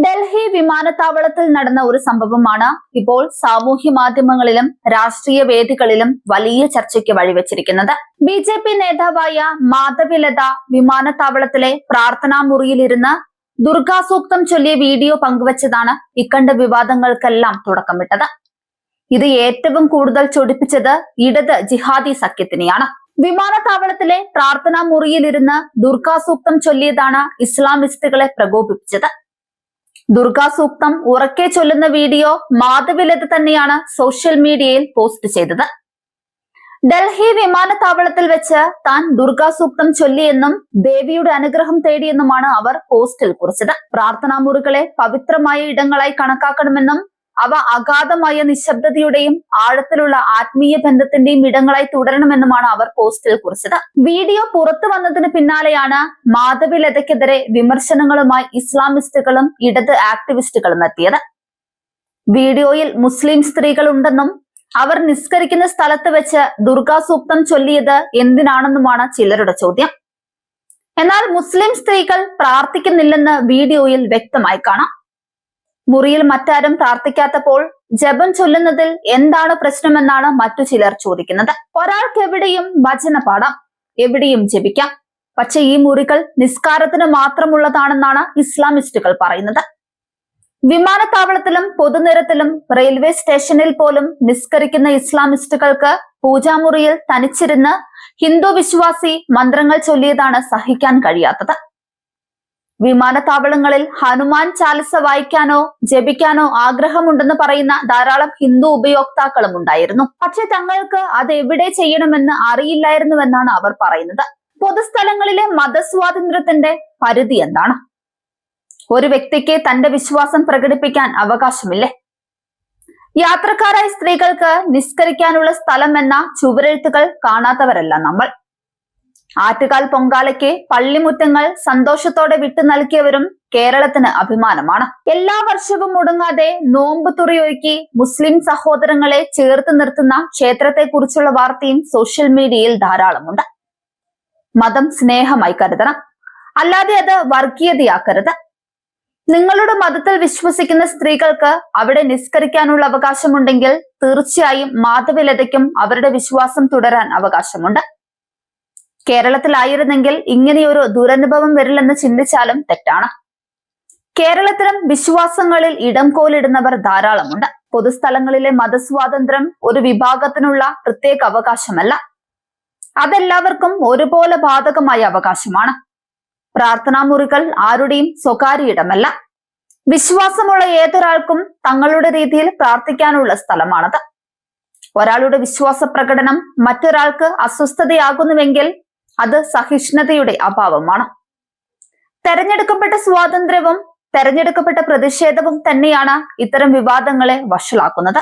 ഡൽഹി വിമാനത്താവളത്തിൽ നടന്ന ഒരു സംഭവമാണ് ഇപ്പോൾ സാമൂഹ്യ മാധ്യമങ്ങളിലും രാഷ്ട്രീയ വേദികളിലും വലിയ ചർച്ചയ്ക്ക് വഴിവെച്ചിരിക്കുന്നത്. ബി.ജെ.പി. നേതാവായ മാധവിലത വിമാനത്താവളത്തിലെ പ്രാർത്ഥനാ മുറിയിലിരുന്ന് ദുർഗാസൂക്തം ചൊല്ലിയ വീഡിയോ പങ്കുവച്ചതാണ് ഇക്കണ്ട വിവാദങ്ങൾക്കെല്ലാം തുടക്കമിട്ടത്. ഇത് ഏറ്റവും കൂടുതൽ ചൊടിപ്പിച്ചത് ഇടത് ജിഹാദി സഖ്യത്തിനെയാണ്. വിമാനത്താവളത്തിലെ പ്രാർത്ഥനാ മുറിയിലിരുന്ന് ദുർഗാസൂക്തം ചൊല്ലിയതാണ് ഇസ്ലാമിസ്റ്റുകളെ പ്രകോപിപ്പിച്ചത്. ദുർഗാസൂക്തം ഉറക്കെ ചൊല്ലുന്ന വീഡിയോ മാധവിലത തന്നെയാണ് സോഷ്യൽ മീഡിയയിൽ പോസ്റ്റ് ചെയ്തത്. ഡൽഹി വിമാനത്താവളത്തിൽ വെച്ച് താൻ ദുർഗാസൂക്തം ചൊല്ലിയെന്നും ദേവിയുടെ അനുഗ്രഹം തേടിയെന്നുമാണ് അവർ പോസ്റ്റിൽ കുറിച്ചത്. പ്രാർത്ഥനാ മുറികളെ പവിത്രമായ ഇടങ്ങളായി കണക്കാക്കണമെന്നും അവ അഗാധമായ നിശബ്ദതയുടെയും ആഴത്തിലുള്ള ആത്മീയ ബന്ധത്തിന്റെയും ഇടങ്ങളായി തുടരണമെന്നുമാണ് അവർ പോസ്റ്റിൽ കുറിച്ചത്. വീഡിയോ പുറത്തു വന്നതിന് പിന്നാലെയാണ് മാധവിലതയ്ക്കെതിരെ വിമർശനങ്ങളുമായി ഇസ്ലാമിസ്റ്റുകളും ഇടത് ആക്ടിവിസ്റ്റുകളും എത്തിയത്. വീഡിയോയിൽ മുസ്ലിം സ്ത്രീകൾ ഉണ്ടെന്നും അവർ നിസ്കരിക്കുന്ന സ്ഥലത്ത് വെച്ച് ദുർഗാസൂക്തം ചൊല്ലിയത് എന്തിനാണെന്നുമാണ് ചിലരുടെ ചോദ്യം. എന്നാൽ മുസ്ലിം സ്ത്രീകൾ പ്രാർത്ഥിക്കുന്നില്ലെന്ന് വീഡിയോയിൽ വ്യക്തമായി കാണാം. മുറിയിൽ മറ്റാരും പ്രാർത്ഥിക്കാത്തപ്പോൾ ജപം ചൊല്ലുന്നതിൽ എന്താണ് പ്രശ്നമെന്നാണ് മറ്റു ചിലർ ചോദിക്കുന്നത്. ഒരാൾക്ക് എവിടെയും ഭജന പാടാം, എവിടെയും ജപിക്കാം. പക്ഷെ ഈ മുറികൾ നിസ്കാരത്തിന് മാത്രമുള്ളതാണെന്നാണ് ഇസ്ലാമിസ്റ്റുകൾ പറയുന്നത്. വിമാനത്താവളത്തിലും പൊതുനിരത്തിലും റെയിൽവേ സ്റ്റേഷനിൽ പോലും നിസ്കരിക്കുന്ന ഇസ്ലാമിസ്റ്റുകൾക്ക് പൂജാമുറിയിൽ തനിച്ചിരുന്ന് ഹിന്ദു വിശ്വാസി മന്ത്രങ്ങൾ ചൊല്ലിയതാണ് സഹിക്കാൻ കഴിയാത്തത്. വിമാനത്താവളങ്ങളിൽ ഹനുമാൻ ചാലിസ വായിക്കാനോ ജപിക്കാനോ ആഗ്രഹമുണ്ടെന്ന് പറയുന്ന ധാരാളം ഹിന്ദു ഉപയോക്താക്കളും ഉണ്ടായിരുന്നു. പക്ഷെ തങ്ങൾക്ക് അത് എവിടെ ചെയ്യണമെന്ന് അറിയില്ലായിരുന്നുവെന്നാണ് അവർ പറയുന്നത്. പൊതുസ്ഥലങ്ങളിലെ മതസ്വാതന്ത്ര്യത്തിന്റെ പരിധി എന്താണ്? ഒരു വ്യക്തിക്ക് തന്റെ വിശ്വാസം പ്രകടിപ്പിക്കാൻ അവകാശമില്ലേ? യാത്രക്കാരായ സ്ത്രീകൾക്ക് നിസ്കരിക്കാനുള്ള സ്ഥലം എന്ന ചുവരെഴുത്തുകൾ കാണാത്തവരല്ല നമ്മൾ. ആറ്റുകാൽ പൊങ്കാലയ്ക്ക് പള്ളിമുറ്റങ്ങൾ സന്തോഷത്തോടെ വിട്ടു നൽകിയവരും കേരളത്തിന് അഭിമാനമാണ്. എല്ലാ വർഷവും മുടങ്ങാതെ നോമ്പ് തുറിയൊരുക്കി മുസ്ലിം സഹോദരങ്ങളെ ചേർത്ത് നിർത്തുന്ന ക്ഷേത്രത്തെക്കുറിച്ചുള്ള വാർത്തയും സോഷ്യൽ മീഡിയയിൽ ധാരാളമുണ്ട്. മതം സ്നേഹമായി കരുതണം, അല്ലാതെ അത് വർഗീയതയാക്കരുത്. നിങ്ങളുടെ മതത്തിൽ വിശ്വസിക്കുന്ന സ്ത്രീകൾക്ക് അവിടെ നിസ്കരിക്കാനുള്ള അവകാശമുണ്ടെങ്കിൽ തീർച്ചയായും മാധവിലതയ്ക്കും അവരുടെ വിശ്വാസം തുടരാൻ അവകാശമുണ്ട്. കേരളത്തിലായിരുന്നെങ്കിൽ ഇങ്ങനെയൊരു ദുരനുഭവം വരില്ലെന്ന് ചിന്തിച്ചാലും തെറ്റാണ്. കേരളത്തിലും വിശ്വാസങ്ങളിൽ ഇടം കോലിടുന്നവർ ധാരാളമുണ്ട്. പൊതുസ്ഥലങ്ങളിലെ മതസ്വാതന്ത്ര്യം ഒരു വിഭാഗത്തിനുള്ള പ്രത്യേക അവകാശമല്ല, അതെല്ലാവർക്കും ഒരുപോലെ ബാധകമായ അവകാശമാണ്. പ്രാർത്ഥനാ മുറികൾ ആരുടെയും സ്വകാര്യ ഇടമല്ല. വിശ്വാസമുള്ള ഏതൊരാൾക്കും തങ്ങളുടെ രീതിയിൽ പ്രാർത്ഥിക്കാനുള്ള സ്ഥലമാണത്. ഒരാളുടെ വിശ്വാസ പ്രകടനം മറ്റൊരാൾക്ക് അസ്വസ്ഥതയാകുന്നുവെങ്കിൽ അത് സഹിഷ്ണുതയുടെ അഭാവമാണ്. തെരഞ്ഞെടുക്കപ്പെട്ട സ്വാതന്ത്ര്യവും തെരഞ്ഞെടുക്കപ്പെട്ട പ്രതിഷേധവും തന്നെയാണ് ഇത്തരം വിവാദങ്ങളെ വഷളാക്കുന്നത്.